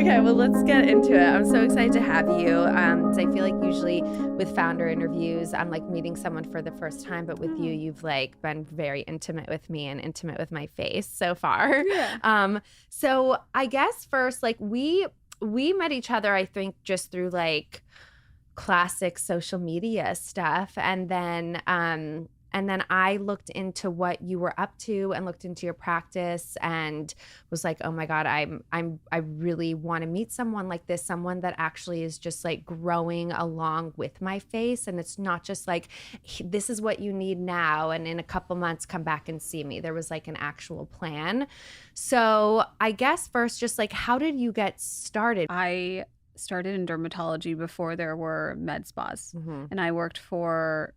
Okay, well, let's get into it. I'm so excited to have you. 'Cause I feel like usually with founder interviews, I'm like meeting someone for the first time, but with you, you've like been very intimate with me and intimate with my face so far. Yeah. So I guess first, like we met each other, I think, just through like classic social media stuff, and then I looked into what you were up to and looked into your practice and was like, oh my God, I really want to meet someone like this, someone that actually is just like growing along with my face. And it's not just like, this is what you need now, and in a couple months come back and see me. There was like an actual plan. So I guess first, just like, how did you get started? I started in dermatology before there were med spas. Mm-hmm. And I worked for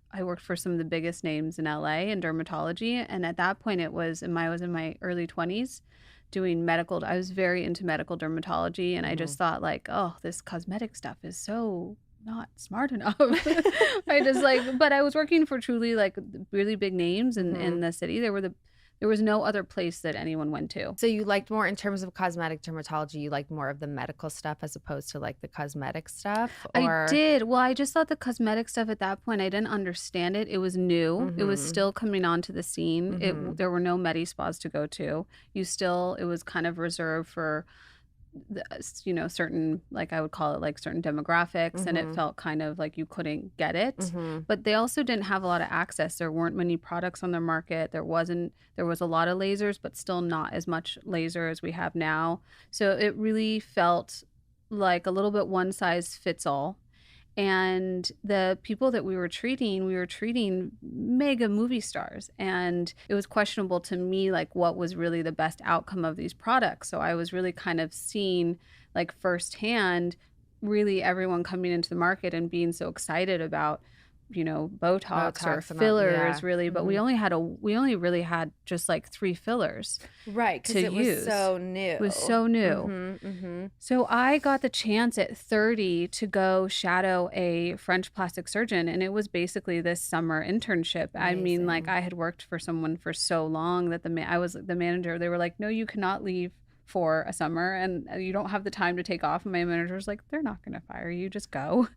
some of the biggest names in LA in dermatology. And at that point I was in my early 20s doing medical. I was very into medical dermatology, and I just thought like, oh, this cosmetic stuff is so not smart enough. I just like, but I was working for truly like really big names in the city. There was no other place that anyone went to. So you liked more, in terms of cosmetic dermatology, you liked more of the medical stuff as opposed to like the cosmetic stuff? Or... I did. Well, I just thought the cosmetic stuff at that point, I didn't understand it. It was new. It was still coming onto the scene. There were no medi spas to go to. It was kind of reserved for certain, like I would call it like certain demographics, and it felt kind of like you couldn't get it. But they also didn't have a lot of access. There weren't many products on the market. There was a lot of lasers, but still not as much laser as we have now. So it really felt like a little bit one size fits all. And the people that we were treating mega movie stars. And it was questionable to me, like, what was really the best outcome of these products. So I was really kind of seeing, like, firsthand, really everyone coming into the market and being so excited about, Botox or fillers, really. But we only really had just like 3 fillers. Right, because it was so new. It was so new. So I got the chance at 30 to go shadow a French plastic surgeon, and it was basically this summer internship. Amazing. I mean, like, I had worked for someone for so long that I was the manager. They were like, no, you cannot leave for a summer and you don't have the time to take off. And my manager was like, they're not going to fire you, just go.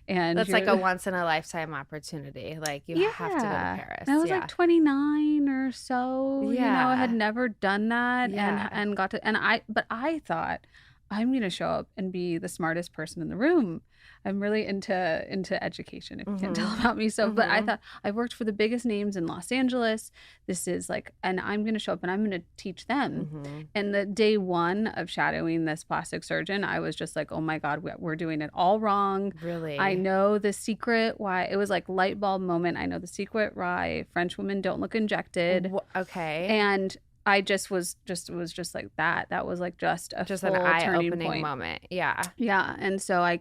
And that's like a once in a lifetime opportunity. Like, you have to go to Paris. And I was like 29 or so. I had never done that. And got to, but I thought, I'm going to show up and be the smartest person in the room. I'm really into education, if you can tell about me. So, but I thought, I worked for the biggest names in Los Angeles. This is like, and I'm going to show up and I'm going to teach them. And the day one of shadowing this plastic surgeon, I was just like, oh my God, we're doing it all wrong. Really? I know the secret why. It was like light bulb moment. I know the secret why French women don't look injected. Okay. And I was just like that. That was like just an eye-opening moment. Yeah. Yeah. And so I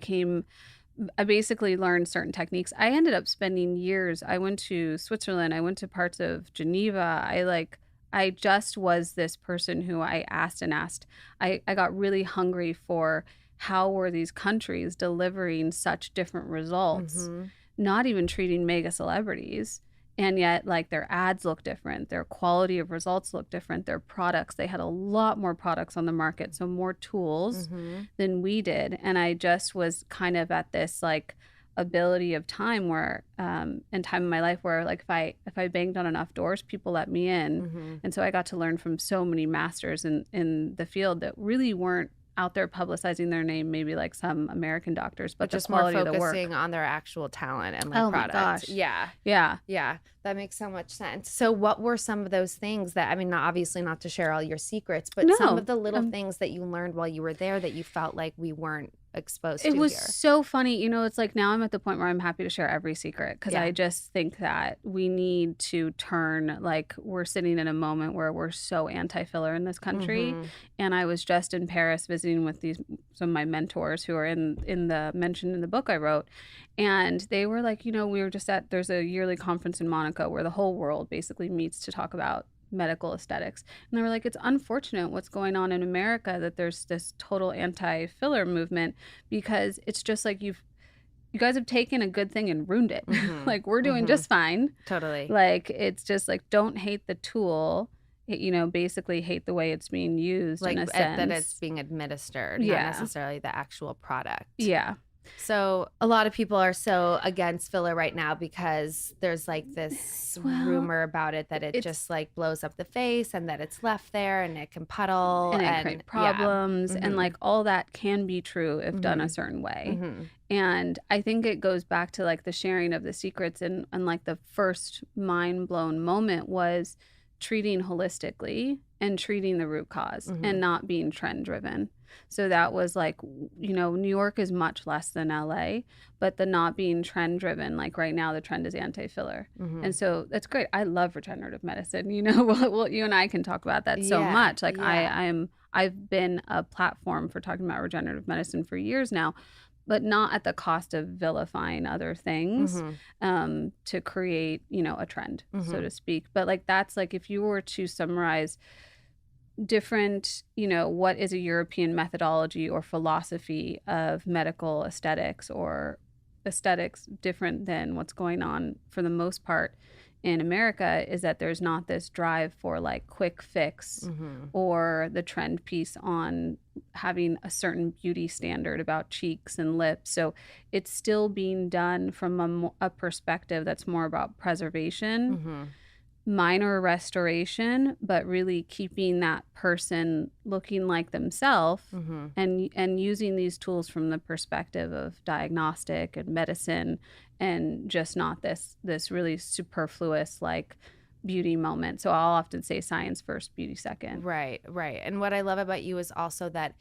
basically learned certain techniques. I ended up spending years. I went to Switzerland. I went to parts of Geneva. I just was this person who I asked. I got really hungry for how were these countries delivering such different results, not even treating mega celebrities. And yet, like, their ads look different. Their quality of results look different. Their products, they had a lot more products on the market, so more tools than we did. And I just was kind of at this, like, ability of time where, and time in my life where, like, if I banged on enough doors, people let me in. And so I got to learn from so many masters in the field that really weren't out there publicizing their name, maybe like some American doctors, but just the quality more of the work. focusing on their actual talent and like product. My gosh. Yeah. That makes so much sense. So what were some of those things that, I mean, obviously not to share all your secrets, but some of the little things that you learned while you were there that you felt like we weren't exposed to here? It was here? so funny. It's like now I'm at the point where I'm happy to share every secret because I just think that we need to turn, like, we're sitting in a moment where we're so anti-filler in this country. And I was just in Paris visiting with some of my mentors who are mentioned in the book I wrote. And they were like, we were just there's a yearly conference in Monaco where the whole world basically meets to talk about medical aesthetics. And they were like, it's unfortunate what's going on in America, that there's this total anti-filler movement, because it's just like you guys have taken a good thing and ruined it. Like, we're doing just fine. Totally. Like, it's just like, don't hate the tool. basically hate the way it's being used in Like a that it's sense. being administered, not Yeah. necessarily the actual product. Yeah. So a lot of people are so against filler right now because there's like this Well, rumor about it that it it's just like blows up the face and that it's left there and it can puddle and it and create yeah. problems, and Mhm. like all that can be true if done a Mhm. certain way. Mhm. And I think it goes back to like the sharing of the secrets, and like the first mind blown moment was treating holistically and treating the root cause and Mhm. not being trend driven. So that was like, New York is much less than LA, but the not being trend driven, like right now, the trend is anti filler. And Mhm. so that's great. I love regenerative medicine. Well, you and I can talk about that so Yeah. much. Like Yeah. I've been a platform for talking about regenerative medicine for years now, but not at the cost of vilifying other things, Mhm. to create, a trend, so Mhm. to speak. But like that's like if you were to summarize different, what is a European methodology or philosophy of medical aesthetics, or aesthetics different than what's going on for the most part in America, is that there's not this drive for like quick fix Mhm. or the trend piece on having a certain beauty standard about cheeks and lips. So it's still being done from a perspective that's more about preservation, Mhm. minor restoration, but really keeping that person looking like themselves, Mhm. and using these tools from the perspective of diagnostic and medicine, and just not this really superfluous like beauty moment. So I'll often say science first, beauty second. Right, right. And what I love about you is also that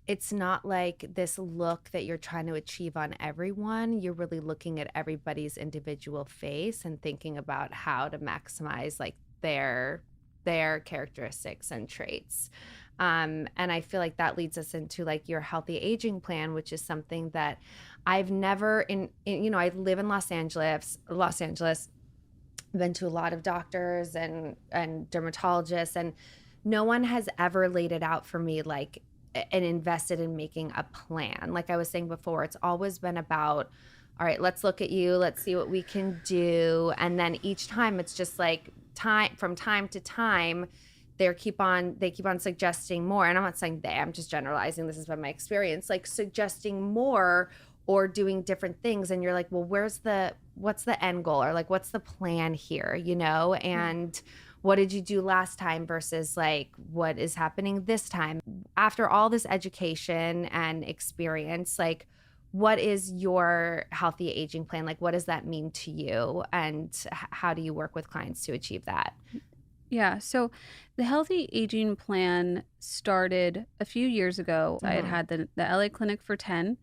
it's not like this look that you're trying to achieve on everyone. You're really looking at everybody's individual face and thinking about how to maximize like their characteristics and traits. And I feel like that leads us into like your healthy aging plan, which is something that I've never I live in Los Angeles, been to a lot of doctors and dermatologists, and no one has ever laid it out for me like and invested in making a plan. Like I was saying before, it's always been about, all right, let's look at you, let's see what we can do, and then each time it's just like time to time they keep on suggesting more. And I'm not saying I'm just generalizing, this has been my experience, like suggesting more or doing different things, and you're like, well, what's the end goal, or like what's the plan here, Yeah. and what did you do last time versus like what is happening this time? After all this education and experience, like what is your healthy aging plan? Like what does that mean to you, and how do you work with clients to achieve that? Yeah, so the healthy aging plan started a few years ago. I had Mhm. had the LA clinic for 10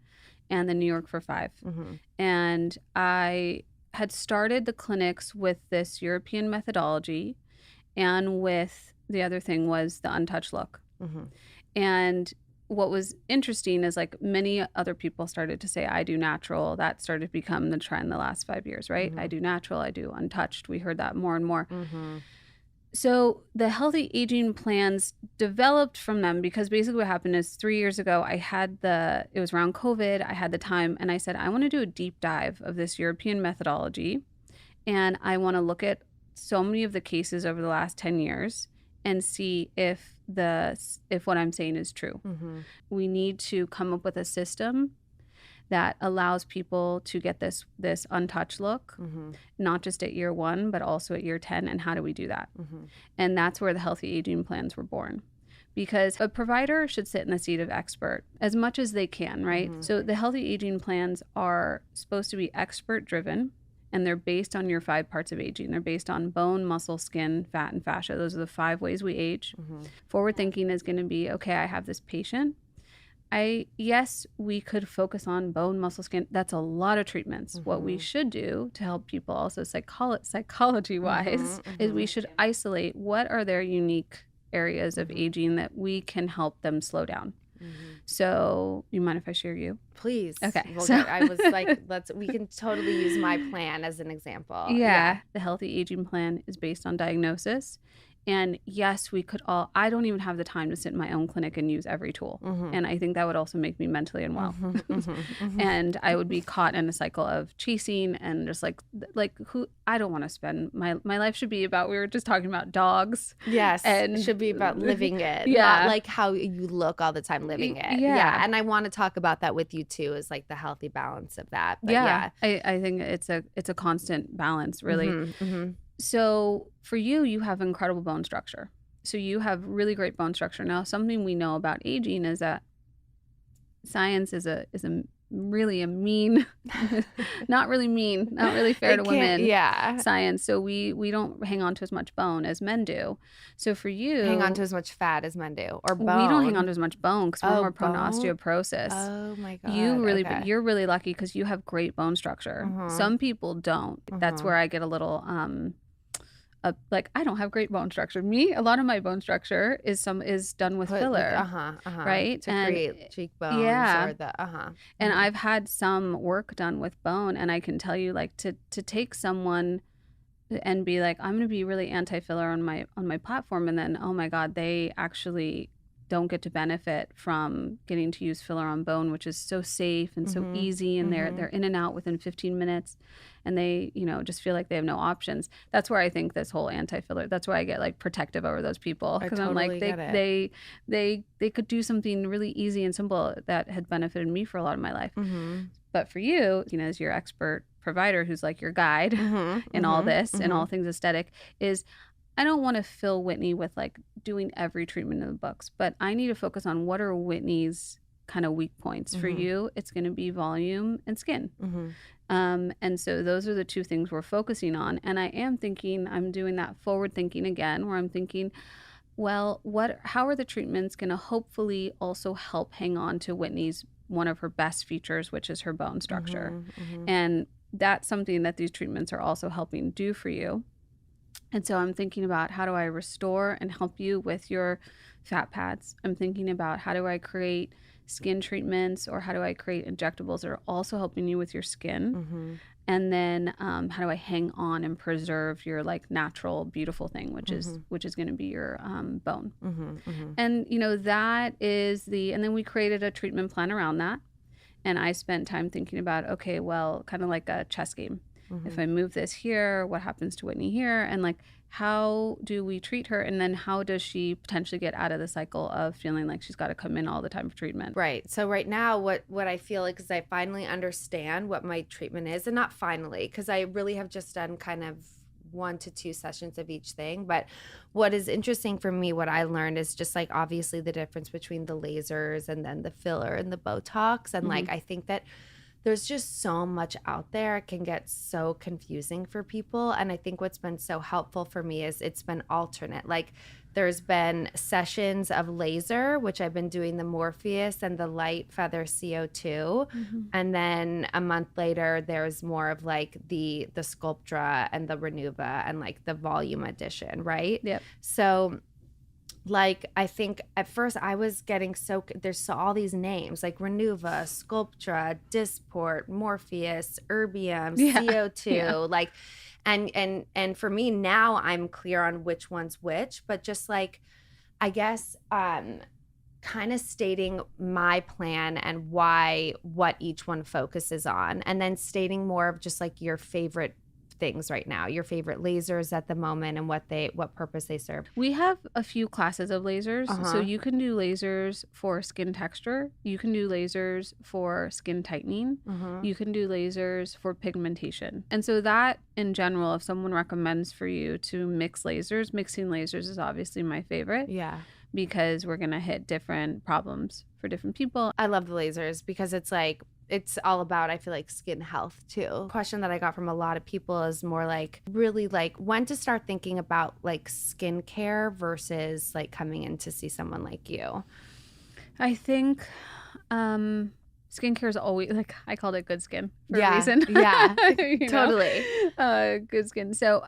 and the New York for 5. Mhm. And I had started the clinics with this European methodology, and with the other thing was the untouched look. Mhm. And what was interesting is like many other people started to say, I do natural. That started to become the trend the last 5 years, right? I Mhm. do natural, I do untouched. We heard that more and more. Mhm. So the healthy aging plans developed from them, because basically what happened is 3 years ago, it was around COVID, I had the time, and I said, I want to do a deep dive of this European methodology. And I want to look at so many of the cases over the last 10 years and see if what I'm saying is true. Mhm. We need to come up with a system that allows people to get this untouched look, Mhm. not just at year 1, but also at year 10. And how do we do that? Mhm. And that's where the healthy aging plans were born. Because a provider should sit in the seat of expert as much as they can, right? Mhm. So the healthy aging plans are supposed to be expert driven, and they're based on your 5 parts of aging. They're based on bone, muscle, skin, fat, and fascia. Those are the 5 ways we age. Mhm. Forward thinking is going to be, okay, I have this patient. Yes, we could focus on bone, muscle, skin. That's a lot of treatments. What we Mhm. should do to help people also psychology wise Mhm. is we Mhm. should isolate what are their unique areas of Mhm. aging that we can help them slow down. Mhm. So, you mind if I share you? Please. Okay. Well, So, good. I was like, we can totally use my plan as an example. Yeah. yeah, the healthy aging plan is based on diagnosis, And yes, we could all, I don't even have the time to sit in my own clinic and use every tool. And I think that would also make me mentally unwell. And I would be caught in a cycle of chasing and just like who, I don't want to spend my life should be about, we were just talking about dogs. Yes. And it should be about living it. Yeah. Not like how you look all the time living it. Yeah. And I want to talk about that with you too, is like the healthy balance of that. But I think it's a constant balance, really. So for you have incredible bone structure. So you have really great bone structure. Now, something we know about aging is that science is a really a mean, not really fair to women. Yeah. Science. So we don't hang on to as much bone as men do. So for you, hang on to as much fat as men do, or bone. We don't hang on to as much bone because we're more prone to bone? osteoporosis. Oh my God. You're really lucky because you have great bone structure. Some people don't. That's where I get a little like, I don't have great bone structure. A lot of my bone structure is done with filler, right? To create cheekbones or the And I've had some work done with bone, and I can tell you, like, to take someone and be like, I'm going to be really anti-filler on my platform, and then, oh my God, they actually don't get to benefit from getting to use filler on bone, which is so safe and so easy, and they're in and out within 15 minutes, and they just feel like they have no options. That's where I think this whole anti-filler, that's why I get like protective over those people, because I'm like, they could do something really easy and simple that had benefited me for a lot of my life. But for you, as your expert provider who's like your guide in all this and all things aesthetic, is I don't want to fill Whitney with like doing every treatment in the books, but I need to focus on what are Whitney's kind of weak points. For you, it's going to be volume and skin. And so those are the two things we're focusing on. And I am thinking, I'm doing that forward thinking again, where I'm thinking, well, how are the treatments going to hopefully also help hang on to Whitney's, one of her best features, which is her bone structure. And that's something that these treatments are also helping do for you. And so I'm thinking about, how do I restore and help you with your fat pads? I'm thinking about, how do I create skin treatments, or how do I create injectables that are also helping you with your skin? And then how do I hang on and preserve your like natural, beautiful thing, which is going to be your bone. And that is and then we created a treatment plan around that. And I spent time thinking about, okay, well, kind of like a chess game. If I move this here, what happens to Whitney here? And like, how do we treat her? And then how does she potentially get out of the cycle of feeling like she's got to come in all the time for treatment? Right. So right now, what I feel like is I finally understand what my treatment is, and not finally, because I really have just done kind of 1 to 2 sessions of each thing. But what is interesting for me, what I learned is just like, obviously the difference between the lasers and then the filler and the Botox. And like, I think that there's just so much out there. It can get so confusing for people. And I think what's been so helpful for me is it's been alternate. Like, there's been sessions of laser, which I've been doing the Morpheus and the light feather CO2. And then a month later, there's more of like the Sculptra and the Renuva and like the volume edition, right? Yep. So like, I think at first I was getting there's all these names like Renuva, Sculptra, Dysport, Morpheus, Erbium, CO2, like, and for me now I'm clear on which one's which, but just like, I guess, kind of stating my plan and what each one focuses on, and then stating more of just like your favorite things right now, your favorite lasers at the moment, and what purpose they serve. We have a few classes of lasers. So you can do lasers for skin texture. You can do lasers for skin tightening. You can do lasers for pigmentation. And so that in general, if someone recommends for you to mix lasers, mixing lasers is obviously my favorite. Yeah. Because we're going to hit different problems for different people. I love the lasers because it's like, it's all about, I feel like, skin health too. Question that I got from a lot of people is more like, really like, when to start thinking about like skincare versus like coming in to see someone like you. I think skincare is always, like, I called it good skin for a reason. Yeah, totally. Good skin. So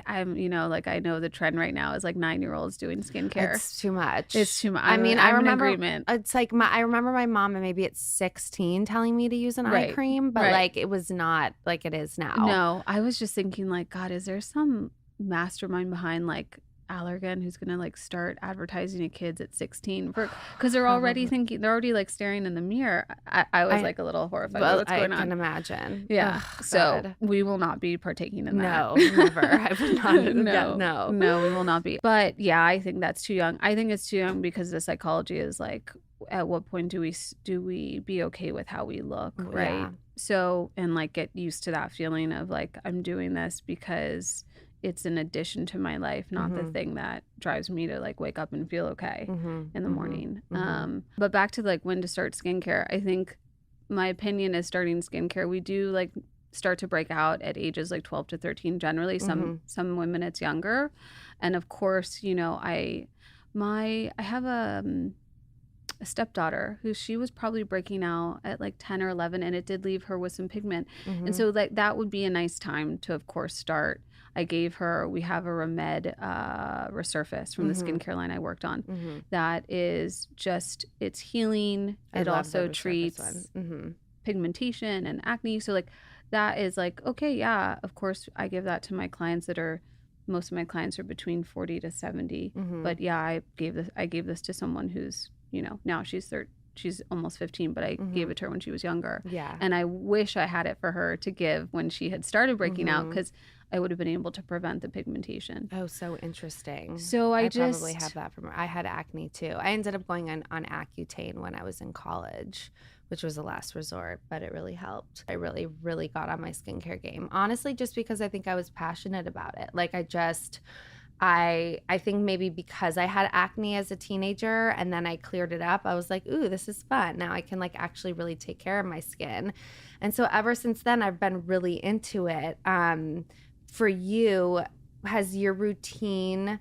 I'm, like, I know the trend right now is like 9-year-olds doing skincare. It's too much. I mean, I remember, in agreement. It's like I remember my mom, and maybe at 16, telling me to use an eye cream, but like, it was not like it is now. No, I was just thinking like, God, is there some mastermind behind like Allergan, who's gonna like start advertising to kids at 16 because they're already thinking, they're already like staring in the mirror. I was like a little horrified by what's going on. I can imagine. Yeah. Ugh, so God. we will not be partaking in that. No, never. I would not. No, we will not be. But yeah, I think that's too young. I think it's too young because the psychology is like, at what point do we be okay with how we look, right? Yeah. So, and like get used to that feeling of like, I'm doing this because it's an addition to my life, not the thing that drives me to like wake up and feel okay in the morning. But back to like when to start skincare, I think my opinion is starting skincare. We do like start to break out at ages like 12 to 13 generally. Some women it's younger. And of course, you know, I have a stepdaughter who she was probably breaking out at like 10 or 11, and it did leave her with some pigment. And so like that would be a nice time to of course start. We have a Remed Resurface from the skincare line I worked on. That is just, it's healing. It also treats pigmentation and acne. So like that is like, okay, yeah, of course I give that to my clients that are, most of my clients are between 40 to 70. But yeah, I gave this to someone who's, you know, now she's almost 15, but I gave it to her when she was younger. Yeah. And I wish I had it for her to give when she had started breaking out, because I would have been able to prevent the pigmentation. Oh, so interesting. So I probably have that from her. I had acne too. I ended up going on Accutane when I was in college, which was a last resort, but it really helped. I really, really got on my skincare game. Honestly, just because I think I was passionate about it. Like I think maybe because I had acne as a teenager and then I cleared it up, I was like, ooh, this is fun. Now I can like actually really take care of my skin. And so ever since then, I've been really into it. For you, has your routine,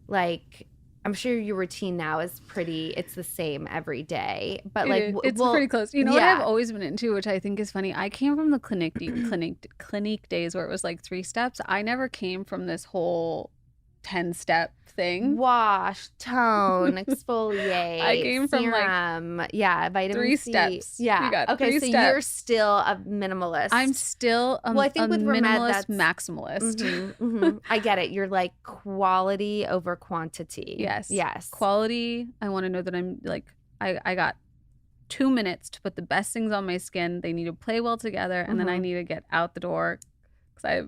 like, I'm sure your routine now is it's the same every day, but like it's pretty close. You know what I've always been into, which I think is funny. I came from the clinic days where it was like 3 steps. I never came from this whole 10-step thing. Wash, tone, exfoliate. I came from serum, like vitamin 3 C. steps. Yeah. You got okay, 3 so steps. you're still a minimalist. I'm still a minimalist maximalist. I get it. You're like quality over quantity. Yes. Quality. I want to know that I'm like, I got 2 minutes to put the best things on my skin. They need to play well together, and then I need to get out the door because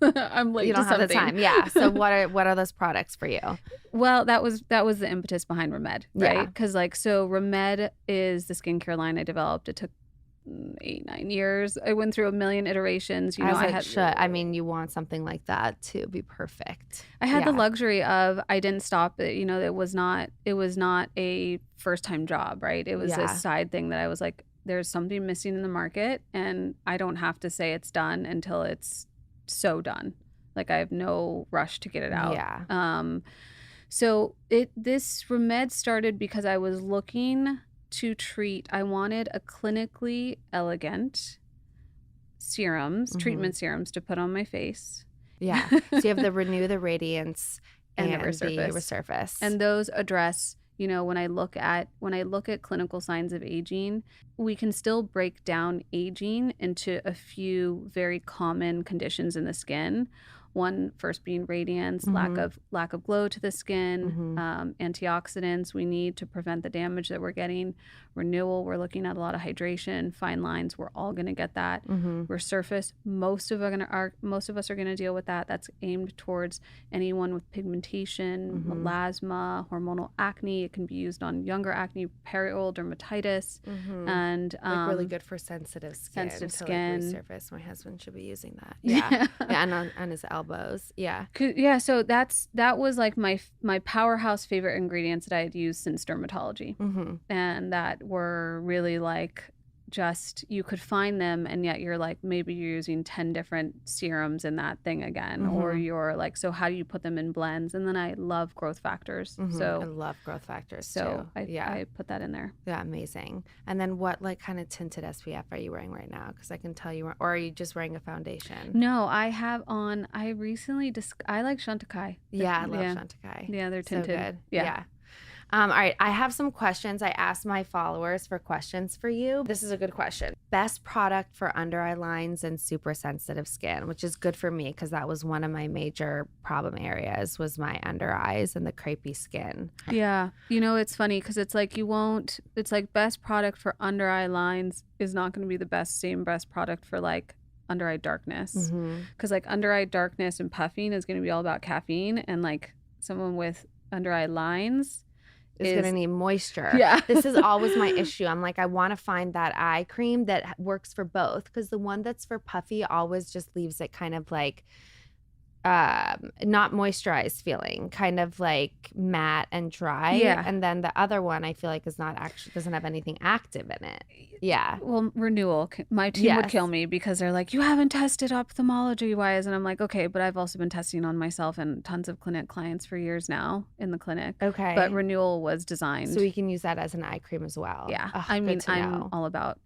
I'm late. You don't to have something. the time. Yeah. So what are those products for you? Well, that was the impetus behind Remed, right? Because so Remed is the skincare line I developed. It took 8-9 years. I went through a million iterations. You want something like that to be perfect. I had the luxury of, I didn't stop it. You know, it was not a first time job, right? It was a side thing that I was like, there's something missing in the market, and I don't have to say it's done until it's so done. Like I have no rush to get it out. So this Remed started because I was looking to I wanted a clinically elegant treatment serums to put on my face. Yeah. So you have the Renew, the Radiance, and the Resurface. And those address, you know, when I look at clinical signs of aging, we can still break down aging into a few very common conditions in the skin. One first being radiance, lack of glow to the skin, antioxidants we need to prevent the damage that we're getting. Renewal, we're looking at a lot of hydration, fine lines. We're all going to get that. Resurface, most of us are going to deal with that. That's aimed towards anyone with pigmentation, melasma, hormonal acne. It can be used on younger acne, perioral dermatitis, and like really good for sensitive skin. Like resurface. My husband should be using that. And on his elbows. So that was like my powerhouse favorite ingredients that I had used since dermatology, and that were really like, just, you could find them, and yet you're like, maybe you're using 10 different serums in that thing again, or you're like, so how do you put them in blends? And then I love growth factors. So I love growth factors so too. I put that in there. Yeah, amazing. And then what like kind of tinted SPF are you wearing right now? Because I can tell or are you just wearing a foundation? No, I have on, I like Chantecaille. Yeah, I love Chantecaille. Yeah, they're tinted. So good. Yeah. All right, I have some questions. I asked my followers for questions for you. This is a good question. Best product for under eye lines and super sensitive skin, which is good for me because that was one of my major problem areas was my under eyes and the crepey skin. Yeah. You know, it's funny because it's like it's like best product for under eye lines is not going to be the same best product for like under eye darkness. Because like under eye darkness and puffing is going to be all about caffeine, and like someone with under eye lines is going to need moisture. Yeah. This is always my issue. I'm like, I want to find that eye cream that works for both, because the one that's for puffy always just leaves it kind of like not moisturized feeling, kind of like matte and dry. Yeah. And then the other one I feel like is not actually, doesn't have anything active in it. Yeah. Well, Renewal, my team would kill me because they're like, you haven't tested ophthalmology wise. And I'm like, okay, but I've also been testing on myself and tons of clinic clients for years now in the clinic. Okay. But Renewal was designed. So we can use that as an eye cream as well. Yeah. Ugh, I mean, I'm all about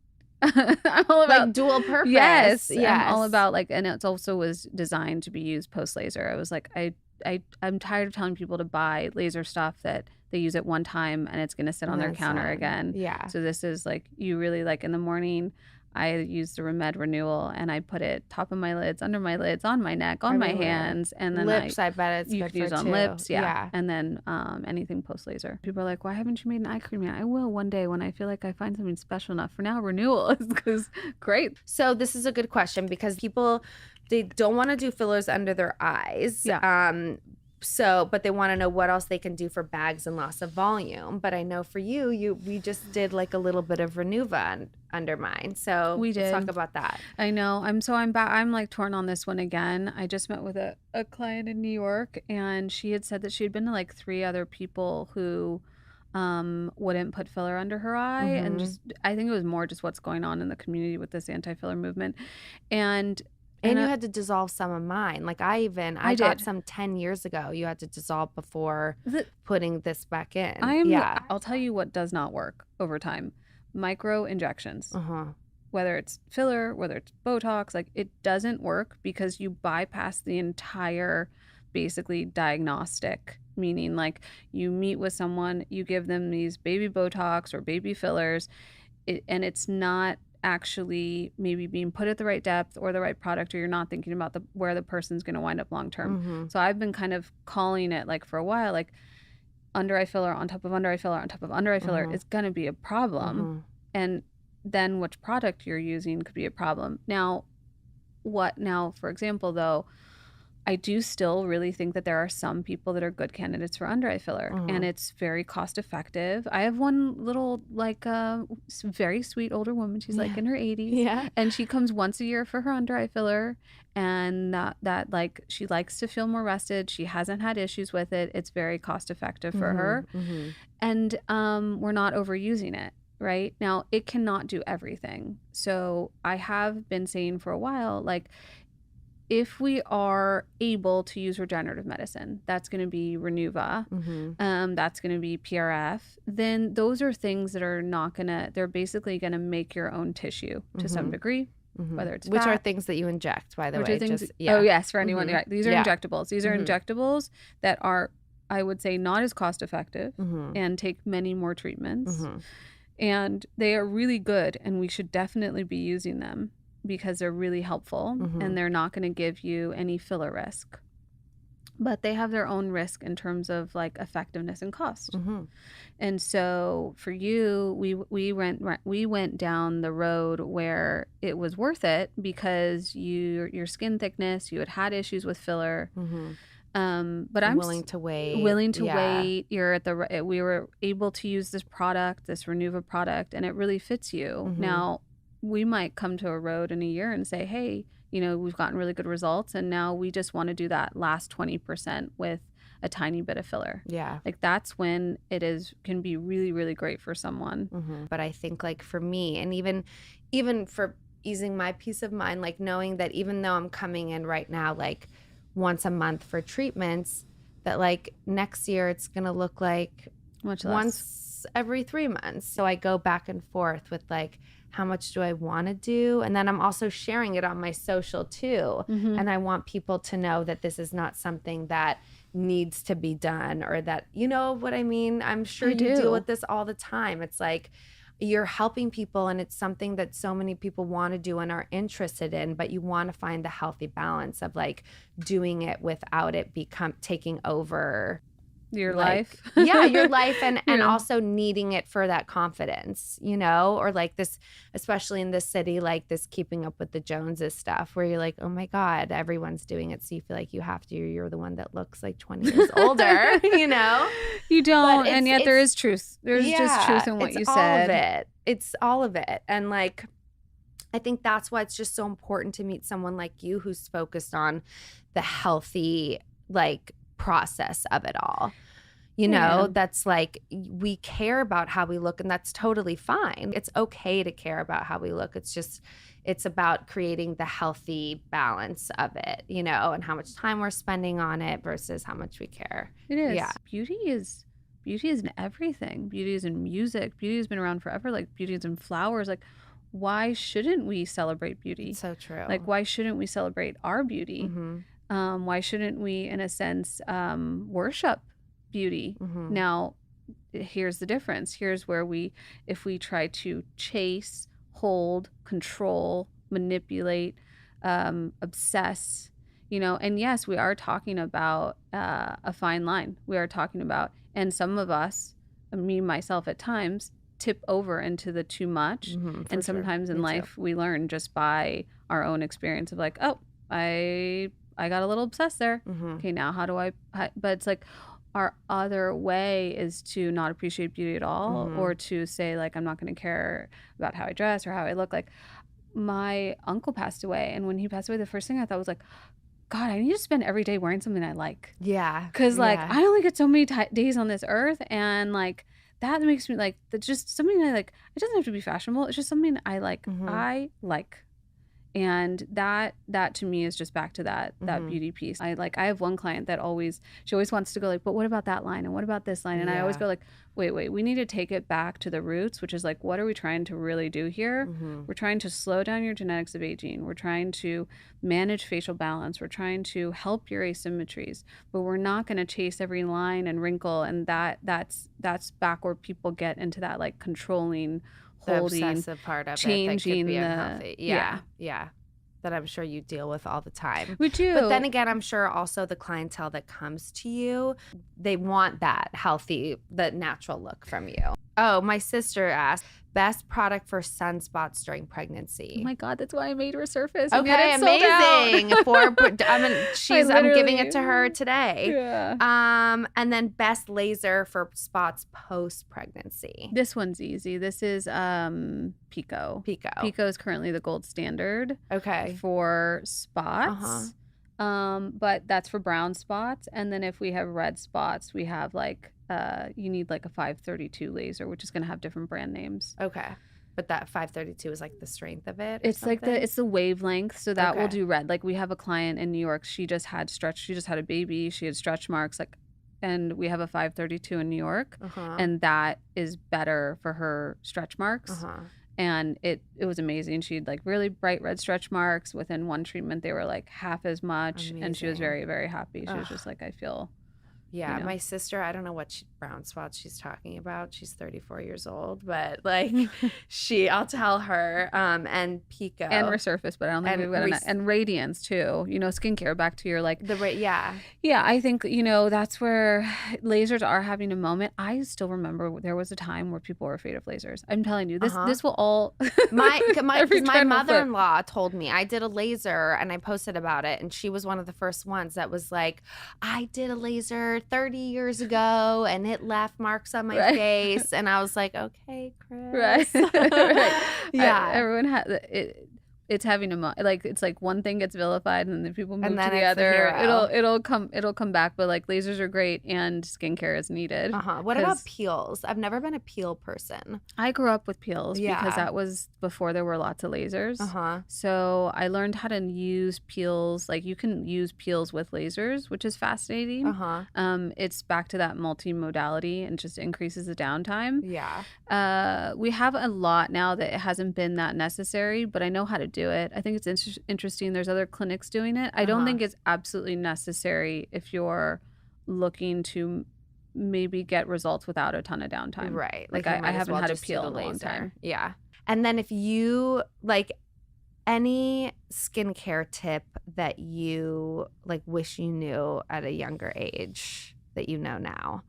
I'm all about like dual purpose. Yes. I'm all about like, and it also was designed to be used post laser. I was like, I'm tired of telling people to buy laser stuff that they use it one time and it's going to sit on their counter again. Yeah. So this is like, you really like in the morning, I use the Remed Renewal and I put it top of my lids, under my lids, on my neck, on my hands, and then lips. I bet it's you good could use for on too. lips, yeah. And then anything post laser. People are like, why haven't you made an eye cream yet? I will one day when I feel like I find something special enough. For now, Renewal is because great. So this is a good question because people, they don't want to do fillers under their eyes. Yeah. So, but they want to know what else they can do for bags and loss of volume. But I know for we just did like a little bit of Renuva under mine. So we did. Let's talk about that. I know. I'm like torn on this one again. I just met with a client in New York, and she had said that she had been to like 3 other people who wouldn't put filler under her eye. And just, I think it was more just what's going on in the community with this anti-filler movement. And you had to dissolve some of mine. Like I got some 10 years ago. You had to dissolve before putting this back in. I'll tell you what does not work over time. Micro injections. Whether it's filler, whether it's Botox, like it doesn't work because you bypass the entire basically diagnostic, meaning like you meet with someone, you give them these baby Botox or baby fillers, and it's not actually maybe being put at the right depth or the right product, or you're not thinking about where the person's going to wind up long term. So I've been kind of calling it like for a while, like under eye filler on top of under eye filler on top of under eye filler is going to be a problem. And then which product you're using could be a problem. Now, for example, though, I do still really think that there are some people that are good candidates for under eye filler, and it's very cost effective. I have one little like very sweet older woman. She's like in her 80s, and she comes once a year for her under eye filler, and that like she likes to feel more rested. She hasn't had issues with it. It's very cost effective for her, and we're not overusing it. Right now, it cannot do everything. So I have been saying for a while, like, if we are able to use regenerative medicine, that's going to be Renuva, that's going to be PRF, then those are things that are not going to, they're basically going to make your own tissue to some degree, whether it's which fat, are things that you inject, by the way. Oh, yes, for anyone. These are injectables. These are injectables that are, I would say, not as cost effective and take many more treatments. And they are really good, and we should definitely be using them, because they're really helpful and they're not going to give you any filler risk. But they have their own risk in terms of like effectiveness and cost. And so for you, we went down the road where it was worth it because your skin thickness, you had issues with filler. But I'm willing to wait. Wait. We were able to use this product, this Renuva product, and it really fits you. Now, we might come to a road in a year and say, hey, we've gotten really good results, and now we just want to do that last 20% with a tiny bit of filler. Yeah. Like that's when can be really, really great for someone. But I think like for me, and even for easing my peace of mind, like knowing that even though I'm coming in right now, like once a month for treatments, that like next year it's going to look like much less. Once every 3 months. So I go back and forth with like, how much do I want to do? And then I'm also sharing it on my social too. And I want people to know that this is not something that needs to be done, or that, you know what I mean? I'm sure I you deal with do. this all the time. It's like you're helping people and it's something that so many people want to do and are interested in, but you want to find the healthy balance of like doing it without it taking over, Your like, life. yeah, your life, and Yeah. also needing it for that confidence, you know, or like this, especially in this city, like this keeping up with the Joneses stuff where you're like, oh my God, everyone's doing it, so you feel like you have to, you're the one that looks like 20 years older, you know. You But don't, and yet there is truth. There's just truth yeah, in what it's you all of said. it, it's all of it. And like, I think that's why it's just so important to meet someone like you who's focused on the healthy, like, process of it all. You know, Yeah. that's like, we care about how we look, and that's totally fine. It's okay to care about how we look. It's just, it's about creating the healthy balance of it, you know, and how much time we're spending on it versus how much we care. It is. Yeah. Beauty is in everything. Beauty is in music. Beauty has been around forever. Like beauty is in flowers. Like, why shouldn't we celebrate beauty? It's so true. Like, why shouldn't we celebrate our beauty? Mm-hmm. Why shouldn't we, in a sense, worship beauty? Mm-hmm. Now, here's the difference. Here's where if we try to chase, hold, control, manipulate, obsess, you know, and yes, we are talking about a fine line. We are talking about, and some of us, me, myself at times, tip over into the too much. Mm-hmm, And sure. sometimes in Me life, we learn just by our own experience of like, oh, I got a little obsessed there. Mm-hmm. Okay, now but it's like our other way is to not appreciate beauty at all, Mm-hmm. or to say like, I'm not going to care about how I dress or how I look. Like my uncle passed away, and when he passed away, the first thing I thought was like, God, I need to spend every day wearing something I like. Yeah. Because like yeah. I only get so many days on this earth, and like that makes me like, that's just something I like. It doesn't have to be fashionable. It's just something I like. Mm-hmm. I like. And that to me is just back to that Mm-hmm. beauty piece. I have one client that she always wants to go like, but what about that line, and what about this line? And I always Yeah. go like, wait, we need to take it back to the roots, which is like, what are we trying to really do here? Mm-hmm. We're trying to slow down your genetics of aging. We're trying to manage facial balance. We're trying to help your asymmetries, but we're not going to chase every line and wrinkle. And that's back where people get into that like controlling, The holding, obsessive part of it that changing could be the unhealthy. Yeah. That I'm sure you deal with all the time. We do. But then again, I'm sure also the clientele that comes to you, they want that healthy, the natural look from you. Oh, my sister asked, best product for sunspots during pregnancy. Oh my God, that's why I made her surface. And yet Okay, it's sold out. amazing. I'm giving it to her today. Yeah. And then best laser for spots post pregnancy. This one's easy. This is Pico. Pico is currently the gold standard. Okay. For spots. But that's for brown spots. And then if we have red spots, we have like you need like a 532 laser, which is going to have different brand names. Okay. But that 532 is like the strength of it? It's something? like it's the wavelength. So that will Okay. do red. Like we have a client in New York. She just had a baby. She had stretch marks. And we have a 532 in New York. And that is better for her stretch marks. And it was amazing. She had like really bright red stretch marks. Within one treatment, they were like half as much. Amazing. And she was very, very happy. She was just like, I feel. Yeah, you know. my sister, I don't know what brown spots she's talking about. She's 34 years old, but like I'll tell her, and Pico. And resurface, but I don't think we've got enough. And radiance too, you know, skincare, back to your like. Yeah, I think, you know, that's where lasers are having a moment. I still remember there was a time where people were afraid of lasers. I'm telling you, this will all. my mother-in-law told me, I did a laser and I posted about it, and she was one of the first ones that was like, I did a laser 30 years ago and it left marks on my face, and I was like, okay, Chris. Right. Yeah. Everyone has it. It's having it's like one thing gets vilified and then people move to the other. It'll come back, but like lasers are great and skincare is needed. What about peels? I've never been a peel person. I grew up with peels because that was before there were lots of lasers. So I learned how to use peels. Like you can use peels with lasers, which is fascinating. It's back to that multimodality and just increases the downtime. Yeah. We have a lot now that it hasn't been that necessary, but I know how to do it. I think it's interesting. There's other clinics doing it. I don't think it's absolutely necessary if you're looking to maybe get results without a ton of downtime. Right. Like, you I might as haven't well had a just do peel the in a long laser. time. Yeah. And then if you like any skincare tip that you like wish you knew at a younger age that you know now.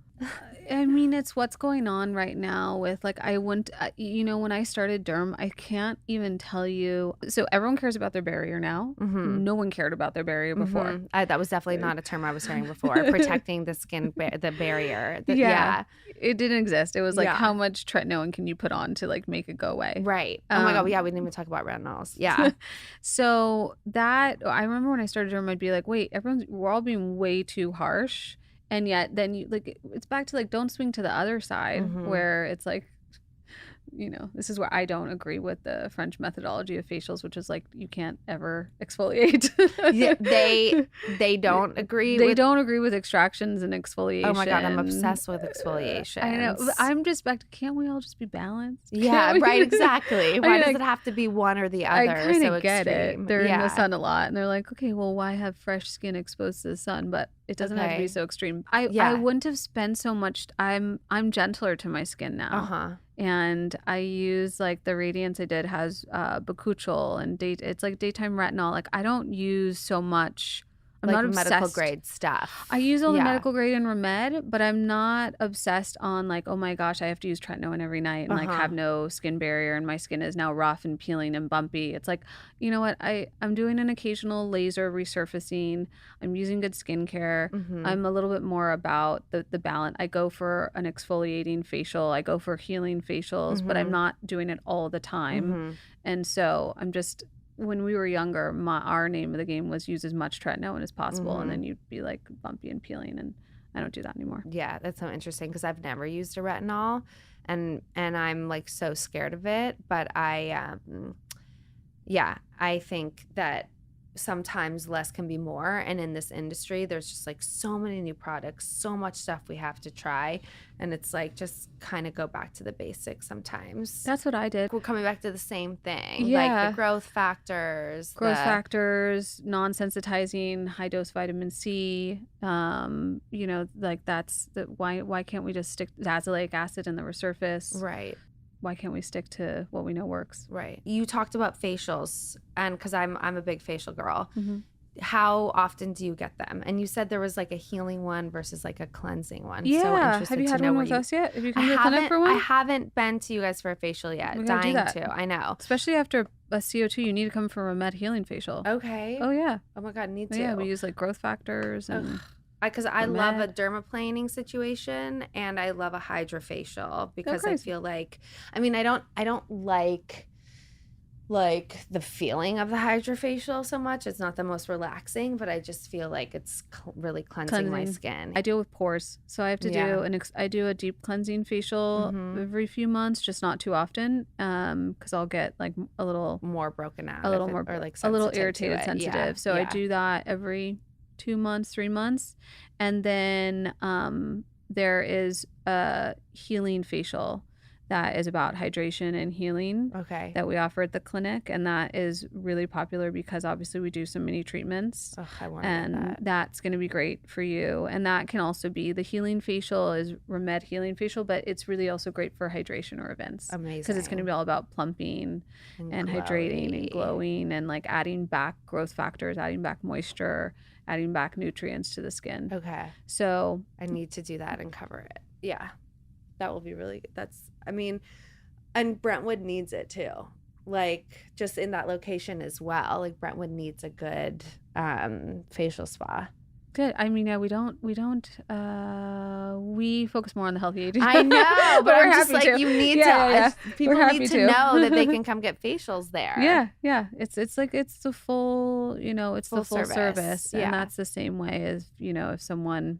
I mean, it's what's going on right now with like, I wouldn't, when I started derm, I can't even tell you. So everyone cares about their barrier now. Mm-hmm. No one cared about their barrier before. Mm-hmm. That was definitely not a term I was hearing before. Protecting the skin, the barrier. Yeah. It didn't exist. It was like, Yeah. how much tretinoin can you put on to like make it go away? Right. Oh my God. Yeah, we didn't even talk about retinols. Yeah. So that, I remember when I started derm, I'd be like, wait, we're all being way too harsh. And yet then you like, it's back to like, don't swing to the other side where it's like, this is where I don't agree with the French methodology of facials, which is like, you can't ever exfoliate. Yeah, they don't agree. They don't agree with extractions and exfoliation. Oh my God, I'm obsessed with exfoliation. I know. I'm just back to, can't we all just be balanced? Yeah, right, exactly. Why does it have to be one or the other? I kind of so get extreme? it. They're in the sun a lot, and they're like, okay, well, why have fresh skin exposed to the sun? But it doesn't have to be so extreme. I wouldn't have spent so much. I'm gentler to my skin now. And I use like the Radiance I did has bakuchiol and it's like daytime retinol. Like I don't use so much. I'm like not obsessed. Medical grade stuff. I use all the medical grade and Remed, but I'm not obsessed on like, oh my gosh, I have to use tretinoin every night and like have no skin barrier and my skin is now rough and peeling and bumpy. It's like, you know what? I'm doing an occasional laser resurfacing. I'm using good skincare. I'm a little bit more about the balance. I go for an exfoliating facial. I go for healing facials, but I'm not doing it all the time. And so I'm just... When we were younger, our name of the game was use as much tretinoin as possible, and then you'd be like bumpy and peeling, and I don't do that anymore. Yeah, that's so interesting because I've never used a retinol, and I'm like so scared of it. But I think that sometimes less can be more, and in this industry there's just like so many new products, so much stuff we have to try, and it's like just kind of go back to the basics sometimes. That's what I did. We're coming back to the same thing. Like the growth factors, non-sensitizing, high dose vitamin C, like that's the why can't we just stick azelaic acid in the resurface? Right. Why can't we stick to what we know works? Right. You talked about facials, and because I'm a big facial girl. How often do you get them? And you said there was like a healing one versus like a cleansing one. Yeah. So interested have you had to know one with us yet? Have you come to the haven't, clinic for one? I haven't been to you guys for a facial yet. Dying to. I know. Especially after a CO2, you need to come for a med healing facial. Okay. Oh yeah. Oh my God, need to. Yeah, we use like growth factors and. Because I love a dermaplaning situation and I love a hydrofacial because I feel like, I mean, I don't like the feeling of the hydrofacial so much. It's not the most relaxing, but I just feel like it's really cleansing my skin. I deal with pores, so I have to do I do a deep cleansing facial every few months, just not too often, because I'll get like a little more broken out, a little more, or like a little irritated, sensitive. So I do that every 2 months, 3 months. And then there is a healing facial that is about hydration and healing that we offer at the clinic. And that is really popular because obviously we do so many treatments. I want and that's going to be great for you. And that can also be the healing facial is Remed healing facial, but it's really also great for hydration or events. Amazing. Because it's going to be all about plumping and hydrating and glowing and like adding back growth factors, adding back moisture, adding back nutrients to the skin. Okay. So I need to do that and cover it. Yeah. That will be really good. And Brentwood needs it too. Like just in that location as well. Like Brentwood needs a good facial spa. Good. I mean, yeah, we focus more on the healthy aging. I know, but I'm just like, you need to. People need to too. know that they can come get facials there. Yeah. It's like, it's the full, it's the full service. Yeah. And that's the same way as, if someone,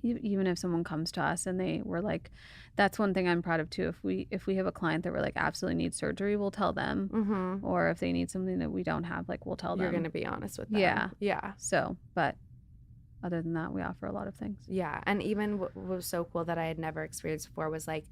even if someone comes to us and they were like, that's one thing I'm proud of too. If we have a client that we're like absolutely needs surgery, we'll tell them. Or if they need something that we don't have, like we'll tell them. You're going to be honest with them. Yeah. So, but other than that, we offer a lot of things. Yeah. And even what was so cool that I had never experienced before was like,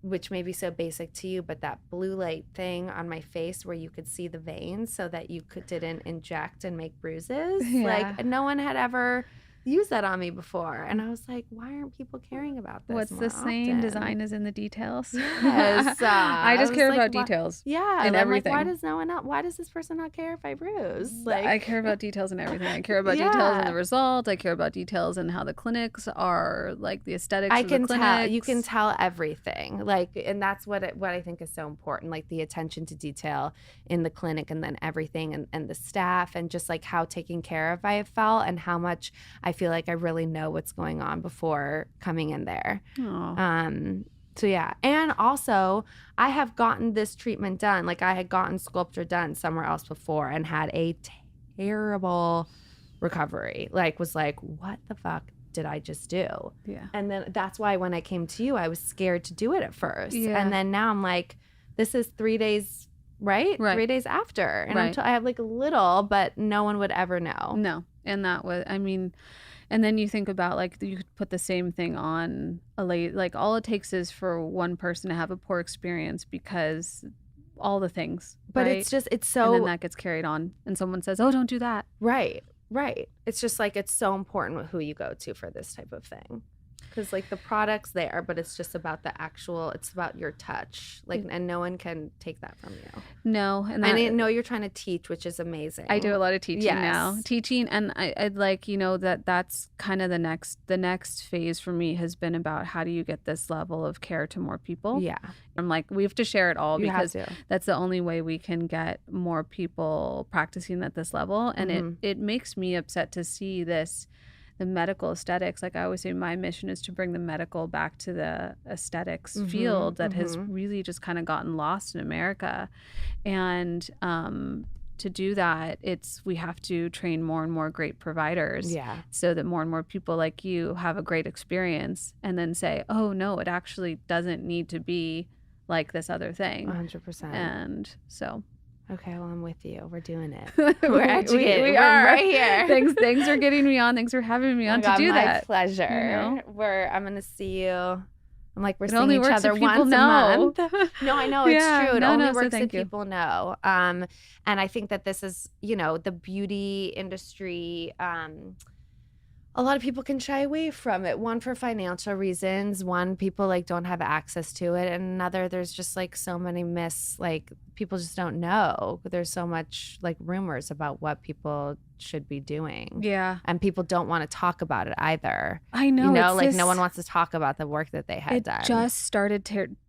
which may be so basic to you, but that blue light thing on my face where you could see the veins so that you didn't inject and make bruises. Yeah. Like no one had ever use that on me before. And I was like, why aren't people caring about this What's more the saying? often? Design is in the details. Yes. I just was care like, about why? details Yeah. in I'm like, why everything. does no one not, why does this person not care if I bruise? I care about details in everything. I care about details in Yeah. the result. I care about details in how the clinics are, like the aesthetics I of the can tell. You can clinics. tell everything. Like, and that's what I think is so important. Like the attention to detail in the clinic, and then everything, and the staff, and just like how taken care of I have felt, and how much I feel like I really know what's going on before coming in there. Oh. So yeah. And also I have gotten this treatment done. Like I had gotten Sculpture done somewhere else before and had a terrible recovery. Like was like, what the fuck did I just do? Yeah. And then that's why when I came to you, I was scared to do it at first. Yeah. And then now I'm like, this is 3 days, right? Right. 3 days after. And Right. I have like a little, but no one would ever know. No. And that was, I mean, and then you think about like you could put the same thing on a lady. Like all it takes is for one person to have a poor experience because all the things. But right? it's and so then that gets carried on, and someone says, "Oh, don't do that." right. It's just like it's so important who you go to for this type of thing. Because like the product's there, but it's just about it's about your touch. Like, and no one can take that from you. No. And I know you're trying to teach, which is amazing. I do a lot of teaching now. Yes. Teaching, and I'd like, that's kind of the next phase for me has been about how do you get this level of care to more people? Yeah. I'm like, we have to share it all You because have to. that's the only way we can get more people practicing at this level. And it makes me upset to see the medical aesthetics. Like I always say, my mission is to bring the medical back to the aesthetics field that has really just kind of gotten lost in America. And to do that, we have to train more and more great providers, so that more and more people like you have a great experience, and then say, oh no, it actually doesn't need to be like this other thing. 100%. And so. Okay, well, I'm with you. We're doing it. We're educated. We We're are right here. Thanks for getting me on. Thanks for having me on to do that. My pleasure. You know? I'm gonna see you. I'm like, we're It seeing only each works other if people once a know. month. No, I know it's true. It only works if you. people know. And I think that this is, the beauty industry. A lot of people can shy away from it. One, for financial reasons. One, people like don't have access to it. And another, there's just like so many like people just don't know. There's so much like rumors about what people should be doing. Yeah. And people don't want to talk about it either. I know. Like no one wants to talk about the work that they had done. It just started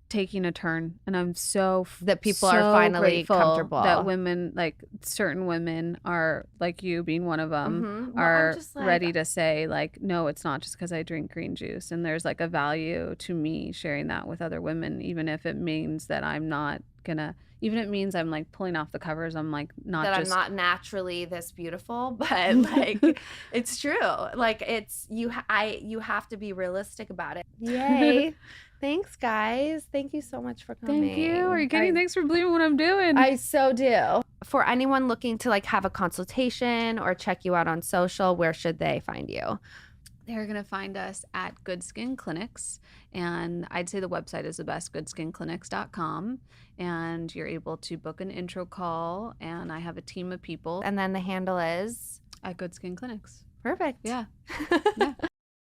taking a turn, and I'm that people are finally comfortable, that women, like certain women are like you being one of them, are ready to say like, no, it's not just because I drink green juice, and there's like a value to me sharing that with other women, even if it means that I'm not gonna, even if it means I'm like pulling off the covers, I'm like not that just, I'm not naturally this beautiful, but like it's true. Like it's you have to be realistic about it. Yay. Thanks, guys. Thank you so much for coming. Thank you. Are you kidding? Thanks for believing what I'm doing. I so do. For anyone looking to like have a consultation or check you out on social, where should they find you? They're going to find us at GoodSkin Clinics, and I'd say the website is the best, GoodSkinClinics.com, and you're able to book an intro call, and I have a team of people. And then the handle is? At GoodSkin Clinics. Perfect. Yeah. Yeah.